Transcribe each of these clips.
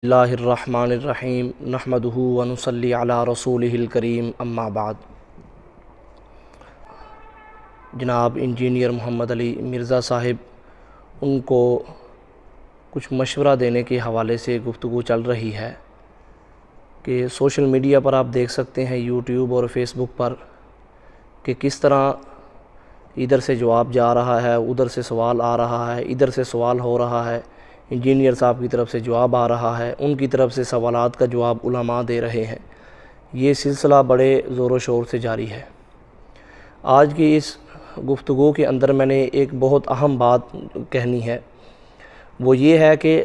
اللہ الرحمن الرحیم نحمدہ ونصلی علی رسولہ الکریم اما بعد۔ جناب انجینئر محمد علی مرزا صاحب، ان کو کچھ مشورہ دینے کے حوالے سے گفتگو چل رہی ہے کہ سوشل میڈیا پر آپ دیکھ سکتے ہیں، یوٹیوب اور فیس بک پر، کہ کس طرح ادھر سے جواب جا رہا ہے، ادھر سے سوال آ رہا ہے، ادھر سے سوال ہو رہا ہے، انجینئر صاحب کی طرف سے جواب آ رہا ہے، ان کی طرف سے سوالات کا جواب علماء دے رہے ہیں۔ یہ سلسلہ بڑے زور و شور سے جاری ہے۔ آج کی اس گفتگو کے اندر میں نے ایک بہت اہم بات کہنی ہے، وہ یہ ہے کہ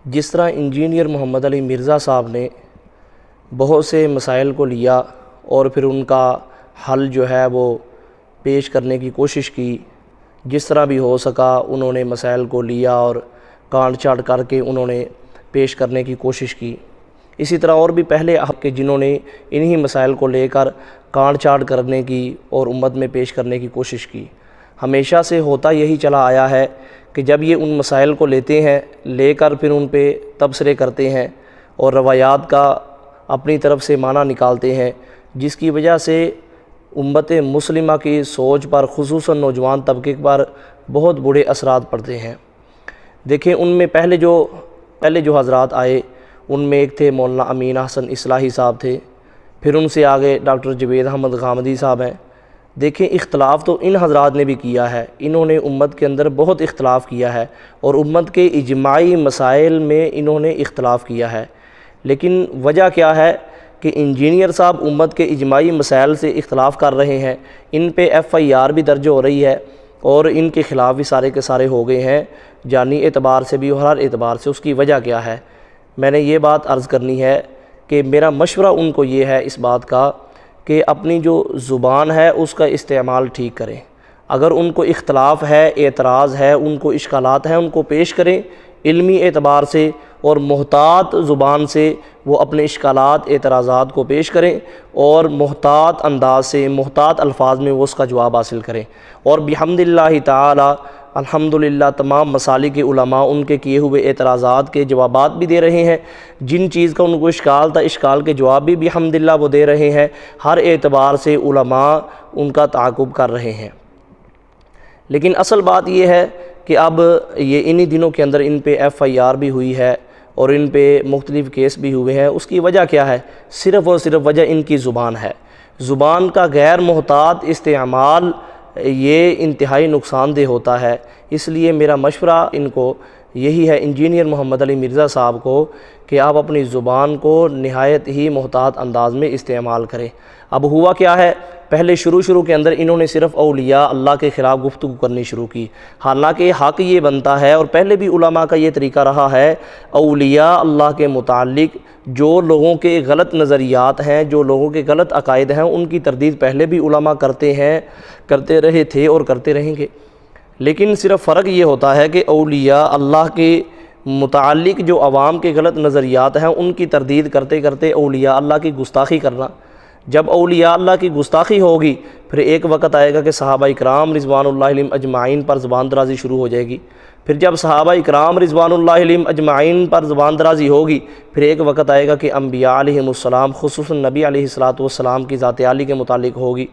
جس طرح انجینئر محمد علی مرزا صاحب نے بہت سے مسائل کو لیا اور پھر ان کا حل جو ہے وہ پیش کرنے کی کوشش کی، جس طرح بھی ہو سکا انہوں نے مسائل کو لیا اور کانٹ چھانٹ کر کے انہوں نے پیش کرنے کی کوشش کی۔ اسی طرح اور بھی پہلے کہ جنہوں نے انہی مسائل کو لے کر کانٹ چھانٹ کرنے کی اور امت میں پیش کرنے کی کوشش کی۔ ہمیشہ سے ہوتا یہی چلا آیا ہے کہ جب یہ ان مسائل کو لیتے ہیں، لے کر پھر ان پہ تبصرے کرتے ہیں اور روایات کا اپنی طرف سے معنی نکالتے ہیں، جس کی وجہ سے امت مسلمہ کی سوچ پر، خصوصاً نوجوان طبقے پر بہت برے اثرات پڑتے ہیں۔ دیکھیں، ان میں پہلے جو حضرات آئے، ان میں ایک تھے مولانا امین احسن اصلاحی صاحب تھے، پھر ان سے آگے ڈاکٹر جوید احمد غامدی صاحب ہیں۔ دیکھیں، اختلاف تو ان حضرات نے بھی کیا ہے، انہوں نے امت کے اندر بہت اختلاف کیا ہے اور امت کے اجماعی مسائل میں انہوں نے اختلاف کیا ہے، لیکن وجہ کیا ہے کہ انجینئر صاحب امت کے اجماعی مسائل سے اختلاف کر رہے ہیں، ان پہ FIR بھی درج ہو رہی ہے اور ان کے خلاف بھی سارے کے سارے ہو گئے ہیں، جانی اعتبار سے بھی اور ہر اعتبار سے۔ اس کی وجہ کیا ہے؟ میں نے یہ بات عرض کرنی ہے کہ میرا مشورہ ان کو یہ ہے اس بات کا کہ اپنی جو زبان ہے اس کا استعمال ٹھیک کریں۔ اگر ان کو اختلاف ہے، اعتراض ہے، ان کو اشکالات ہیں، ان کو پیش کریں علمی اعتبار سے اور محتاط زبان سے وہ اپنے اشکالات، اعتراضات کو پیش کریں اور محتاط انداز سے، محتاط الفاظ میں وہ اس کا جواب حاصل کریں۔ اور بحمد اللہ تعالی الحمدللہ تمام مسالک کے علماء ان کے کیے ہوئے اعتراضات کے جوابات بھی دے رہے ہیں، جن چیز کا ان کو اشکال تھا، اشکال کے جواب بھی بحمدللہ وہ دے رہے ہیں۔ ہر اعتبار سے علماء ان کا تعاقب کر رہے ہیں۔ لیکن اصل بات یہ ہے کہ اب یہ انہی دنوں کے اندر ان پہ FIR بھی ہوئی ہے اور ان پہ مختلف کیس بھی ہوئے ہیں۔ اس کی وجہ کیا ہے؟ صرف اور صرف وجہ ان کی زبان ہے۔ زبان کا غیر محتاط استعمال یہ انتہائی نقصان دہ ہوتا ہے۔ اس لیے میرا مشورہ ان کو یہی ہے، انجینئر محمد علی مرزا صاحب کو، کہ آپ اپنی زبان کو نہایت ہی محتاط انداز میں استعمال کریں۔ اب ہوا کیا ہے، پہلے شروع کے اندر انہوں نے صرف اولیاء اللہ کے خلاف گفتگو کرنی شروع کی، حالانکہ حق یہ بنتا ہے اور پہلے بھی علماء کا یہ طریقہ رہا ہے، اولیاء اللہ کے متعلق جو لوگوں کے غلط نظریات ہیں، جو لوگوں کے غلط عقائد ہیں، ان کی تردید پہلے بھی علماء کرتے رہے تھے اور کرتے رہیں گے۔ لیکن صرف فرق یہ ہوتا ہے کہ اولیاء اللہ کے متعلق جو عوام کے غلط نظریات ہیں ان کی تردید کرتے کرتے اولیاء اللہ کی گستاخی کرنا۔ جب اولیاء اللہ کی گستاخی ہوگی، پھر ایک وقت آئے گا کہ صحابہ اکرام رضوان اللہ علیہم اجمعین پر زبان درازی شروع ہو جائے گی۔ پھر جب صحابہ اکرام رضوان اللہ علیہم اجمعین پر زبان درازی ہوگی، پھر ایک وقت آئے گا کہ انبیاء علیہم السلام، خصوصاً نبی علیہ السلام کی ذات عالی کے متعلق ہوگی،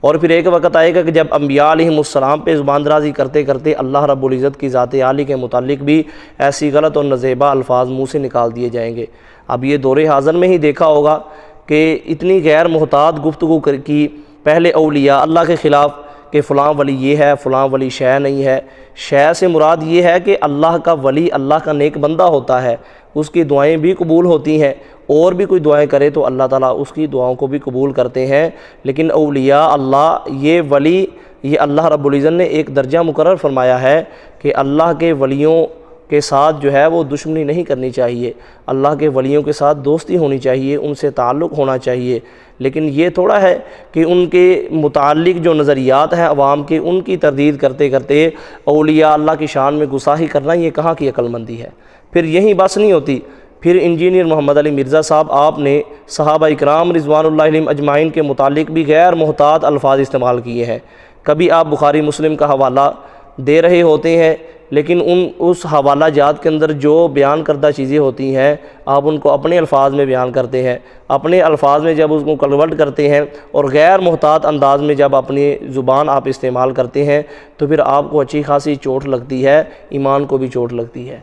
اور پھر ایک وقت آئے گا کہ جب انبیاء علیہم السلام پہ زبان درازی کرتے کرتے اللہ رب العزت کی ذات عالی کے متعلق بھی ایسی غلط اور نازیبا الفاظ منہ سے نکال دیے جائیں گے۔ اب یہ دور حاضر میں ہی دیکھا ہوگا کہ اتنی غیر محتاط گفتگو کی، پہلے اولیاء اللہ کے خلاف کہ فلاں ولی یہ ہے، فلاں ولی شے نہیں ہے۔ شے سے مراد یہ ہے کہ اللہ کا ولی اللہ کا نیک بندہ ہوتا ہے، اس کی دعائیں بھی قبول ہوتی ہیں، اور بھی کوئی دعائیں کرے تو اللہ تعالیٰ اس کی دعاؤں کو بھی قبول کرتے ہیں۔ لیکن اولیاء اللہ، یہ ولی، یہ اللہ رب العزت نے ایک درجہ مقرر فرمایا ہے کہ اللہ کے ولیوں کے ساتھ جو ہے وہ دشمنی نہیں کرنی چاہیے، اللہ کے ولیوں کے ساتھ دوستی ہونی چاہیے، ان سے تعلق ہونا چاہیے۔ لیکن یہ تھوڑا ہے کہ ان کے متعلق جو نظریات ہیں عوام کے، ان کی تردید کرتے کرتے اولیاء اللہ کی شان میں گستاخی کرنا، یہ کہاں کی عقل مندی ہے؟ پھر یہی بس نہیں ہوتی، پھر انجینئر محمد علی مرزا صاحب، آپ نے صحابہ اکرام رضوان اللہ علیہم اجمعین کے متعلق بھی غیر محتاط الفاظ استعمال کیے ہیں۔ کبھی آپ بخاری مسلم کا حوالہ دے رہے ہوتے ہیں، لیکن اس حوالہ جات کے اندر جو بیان کردہ چیزیں ہوتی ہیں آپ ان کو اپنے الفاظ میں بیان کرتے ہیں، اپنے الفاظ میں جب اس کو کنورٹ کرتے ہیں اور غیر محتاط انداز میں جب اپنی زبان آپ استعمال کرتے ہیں تو پھر آپ کو اچھی خاصی چوٹ لگتی ہے، ایمان کو بھی چوٹ لگتی ہے۔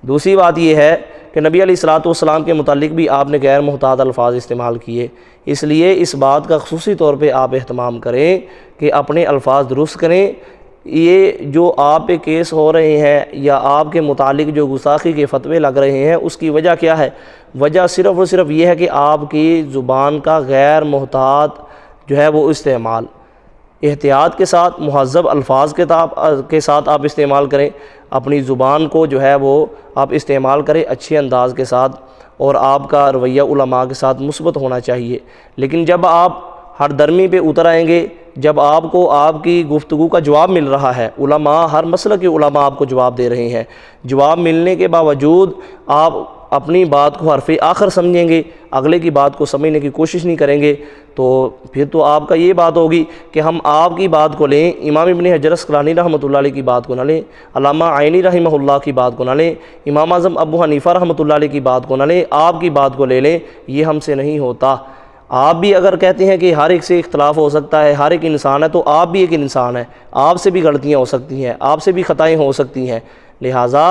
دوسری بات یہ ہے کہ نبی علیہ الصلوۃ والسلام کے متعلق بھی آپ نے غیر محتاط الفاظ استعمال کیے، اس لیے اس بات کا خصوصی طور پہ آپ اہتمام کریں کہ اپنے الفاظ درست کریں۔ یہ جو آپ پہ کیس ہو رہے ہیں یا آپ کے متعلق جو گستاخی کے فتوے لگ رہے ہیں اس کی وجہ کیا ہے؟ وجہ صرف اور صرف یہ ہے کہ آپ کی زبان کا غیر محتاط جو ہے وہ استعمال، احتیاط کے ساتھ مہذب الفاظ کے ساتھ آپ استعمال کریں، اپنی زبان کو جو ہے وہ آپ استعمال کریں اچھے انداز کے ساتھ، اور آپ کا رویہ علماء کے ساتھ مثبت ہونا چاہیے۔ لیکن جب آپ ہر درمی پہ اتر آئیں گے، جب آپ کو آپ کی گفتگو کا جواب مل رہا ہے، علماء ہر مسئلہ کے علماء آپ کو جواب دے رہے ہیں، جواب ملنے کے باوجود آپ اپنی بات کو حرف آخر سمجھیں گے، اگلے کی بات کو سمجھنے کی کوشش نہیں کریں گے، تو پھر تو آپ کا یہ بات ہوگی کہ ہم آپ کی بات کو لیں، امام ابن حجر اسقلانی رحمۃ اللہ علیہ کی بات کو نہ لیں، علامہ عینی رحمہ اللہ کی بات کو نہ لیں، امام اعظم ابو حنیفہ رحمۃ اللہ علیہ کی بات کو نہ لیں، آپ کی بات کو لے لیں۔ یہ ہم سے نہیں ہوتا۔ آپ بھی اگر کہتے ہیں کہ ہر ایک سے اختلاف ہو سکتا ہے، ہر ایک انسان ہے، تو آپ بھی ایک انسان ہیں، آپ سے بھی غلطیاں ہو سکتی ہیں، آپ سے بھی خطائیں ہو سکتی ہیں، لہٰذا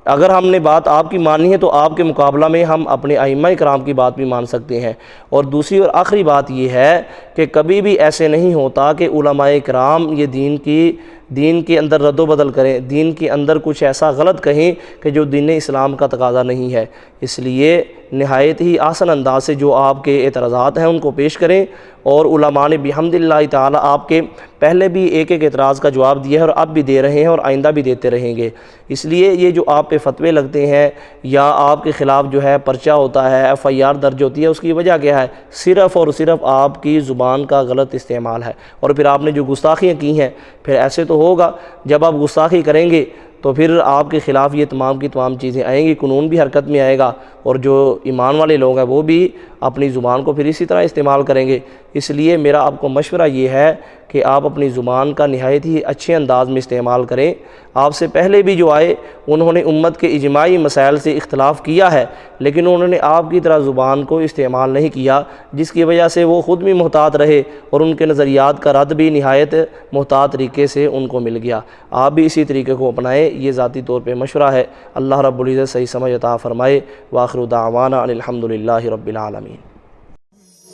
اگر ہم نے بات آپ کی مانی ہے تو آپ کے مقابلہ میں ہم اپنے ائمہ کرام کی بات بھی مان سکتے ہیں۔ اور دوسری اور آخری بات یہ ہے کہ کبھی بھی ایسے نہیں ہوتا کہ علماء کرام یہ دین کے اندر رد و بدل کریں، دین کے اندر کچھ ایسا غلط کہیں کہ جو دین اسلام کا تقاضا نہیں ہے۔ اس لیے نہایت ہی آسن انداز سے جو آپ کے اعتراضات ہیں ان کو پیش کریں، اور علماء نے بحمد اللہ تعالی آپ کے پہلے بھی ایک ایک اعتراض کا جواب دیا ہے اور اب بھی دے رہے ہیں اور آئندہ بھی دیتے رہیں گے۔ اس لیے یہ جو آپ پہ فتوے لگتے ہیں یا آپ کے خلاف جو ہے پرچہ ہوتا ہے، FIR درج ہوتی ہے، اس کی وجہ کیا ہے؟ صرف اور صرف آپ کی زبان کا غلط استعمال ہے۔ اور پھر آپ نے جو گستاخیاں کی ہیں، پھر ایسے تو ہوگا جب آپ گستاخی کریں گے تو پھر آپ کے خلاف یہ تمام کی تمام چیزیں آئیں گی، قانون بھی حرکت میں آئے گا، اور جو ایمان والے لوگ ہیں وہ بھی اپنی زبان کو پھر اسی طرح استعمال کریں گے۔ اس لیے میرا آپ کو مشورہ یہ ہے کہ آپ اپنی زبان کا نہایت ہی اچھے انداز میں استعمال کریں۔ آپ سے پہلے بھی جو آئے انہوں نے امت کے اجماعی مسائل سے اختلاف کیا ہے، لیکن انہوں نے آپ کی طرح زبان کو استعمال نہیں کیا، جس کی وجہ سے وہ خود بھی محتاط رہے اور ان کے نظریات کا رد بھی نہایت محتاط طریقے سے ان کو مل گیا۔ آپ بھی اسی طریقے کو اپنائیں، یہ ذاتی طور پہ مشورہ ہے۔ اللہ رب العزت صحیح سمجھ عطا فرمائے۔ وآخر دعوانا ان الحمدللہ رب العالمین۔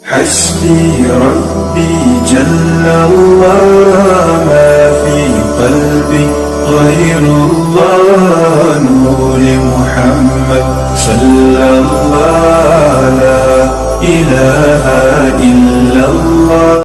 حسبي ربي جل الله ما في قلبي غير الله نور محمد صلى الله لا إله